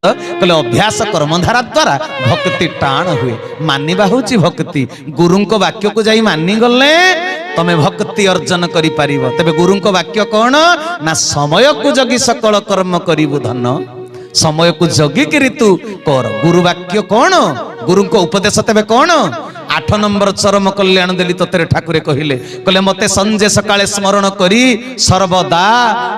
कहले अभ्यास कर्मधारा द्वारा भक्ति टाण हुए। मानिबा होची भक्ति। गुरुंक वाक्य को जाई मानि गले तमे भक्ति अर्जन करि पारिबो। तबे गुरुंक वाक्य कौन ना समय को जगी सकल कर्म करिबु धन। समय को जगी कि तू कर। गुरु वाक्य कौन गुरुंक उपदेश तबे कौन 8 नंबर चरम कल्याण देली तोते ठाकुरे कहिले कहले मते संजे सकाळे स्मरण करी सर्वदा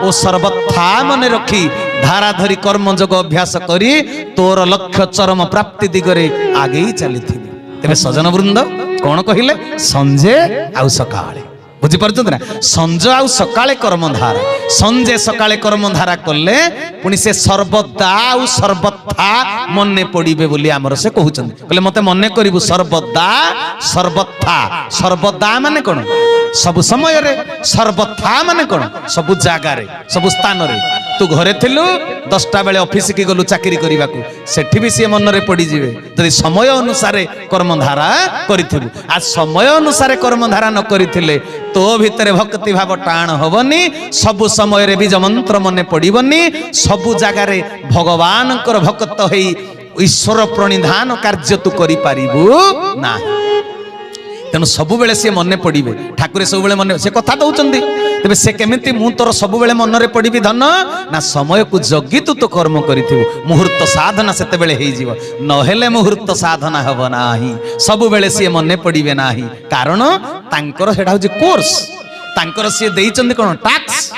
ओ सर्वथा मने रखी धारा धरी कर्म जोग अभ्यास करी तोर लक्ष्य चरम प्राप्ति दिगरे आगे ही चली थी। तेरे सजन वृंद कौन कहिले संजे आउ सकाळे बुझी पारछन ना। संज आउ सकाळे कर्मधारा संजे सकाळे कर्मधारा कले पुनी से सर्वदा आउ सर्वथा मने पड़िबे बोली हमर से कहउछन। कहले मते मने करिवु सर्वदा सर्वथा। सर्वदा माने कोन सब समय रे। सर्वथा माने कोन सब जागा रे सब स्थान रे। तू घरे थिलु 10टा बेले ऑफिस की गलु चाकरी करिबा को सेठी भी से मन रे पड़ी जिवे जदि समय अनुसार कर्मधारा करिथिबु। आ समय अनुसार कर्मधारा न करिथिले तो भितरे भक्ति भाव टाण होबनी। सब समय रे बीज मंत्र मने पड़िबनी। सब जगह रे भगवान कर भक्त होई ईश्वर प्रणिधान कार्य तू करि पारिबु ना। तेणु सब बेले से मन पड़े ठाकुर सब बेले मन से कथा दौरान तेरे से केमिति मु तोर सब बेले मन रे पड़ी धन ना समय को जगी तू तो कर्म करिथिबु। मुहूर्त साधना सेते बेले हेई जीव नहेले मुहूर्त साधना हब नाही। सब बेले से मन पड़िबे नाही कारण तांकर सेटा होची कोर्स। तांकर से देइचंदी कोन टैक्स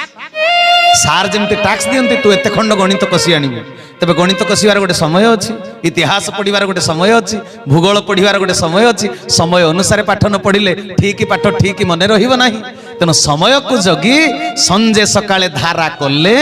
सार जेमती टैक्स दियंती तू एते खंड गणित कसी आनिबु। तबे गणित कसिवार गोटे समय अछि इतिहास पढ़िवार गोटे समय अछि भूगोल पढ़िवार गोटे समय अछि। समय अनुसार पाठ न पढ़िले ठीक पाठ ठीक मने रहिबो नाही। तेणु समय को जगी संजे सकाळे धारा कले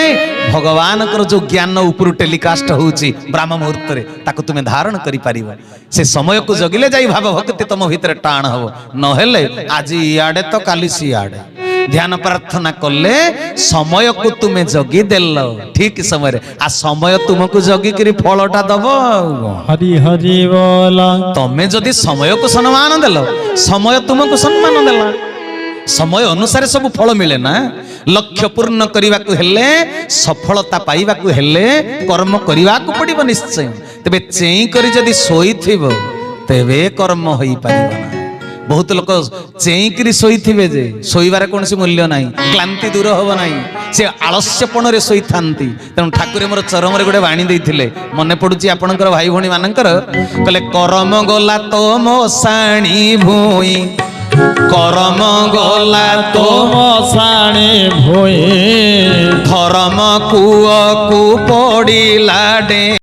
भगवान कर जो ज्ञान ऊपर टेलीकास्ट होउची ब्रह्म मुहूर्त रे ताको तुमे धारण करि पारिबो। से समय को जगिले जाई भाव भक्ति तम भितरे टाण हबो न हेले आज इयाडे तो काली सियाडे। ध्यान प्रार्थना कले समय को तुम्हें जगी देल ठीक समय रे आ समय तुमको जगी करी फलटा दबो। हरि हरि बोला। तमे जदि समय को सम्मान देल समय तुमको सम्मान देला। समय अनुसार सब फल मिले ना। लक्ष्य पूर्ण करने को हेले सफलता पाइबा को हेले कर्म करने को पड़िबो निश्चय। तबे चेई करी जदि सोईथिबो तेबे कर्म होई पारिबो ना। बहुत लोक चेईकरी शोथे जे शोबार कौन मूल्य ना क्लांति दूर हम ना से आलस्यपण रे शोई थांती। तेणु ठाकुर मोर चरम रे गोटे बाणी देइथिले मने पडुची आपणकर भाई भणी मानकर कहले करम गला तो मसाणी भूई करम गला तो मसाणी भूई धर्म कुआ को पड़िला डे।